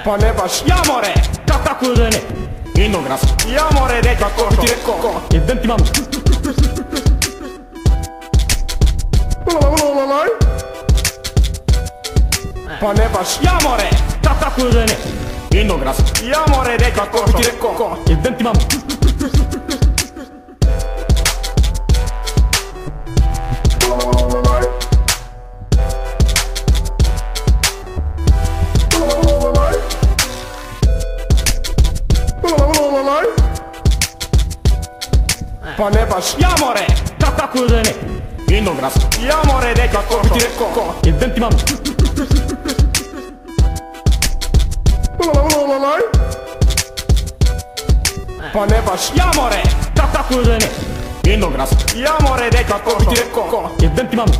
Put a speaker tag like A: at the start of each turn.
A: Pa ne baš.
B: Ja more, kako da ne? Vinogras. Ja more, dečko, kako ti rekao? Idem ti mamu.
A: Pa ne baš.
B: Ja more, kako da ne? Vinogras. Ja more, dečko, kako ti rekao? Idem ti mamu.
A: Pa ne baš.
B: Ja more, kako da ne? Vinogras. Ja more, dečko, kako ti rekao? Idem ti mamu.
A: Pa ne baš.
B: Ja more, kako da ne? Vinogras. Ja more, dečko, kako ti rekao? Idem ti mamu.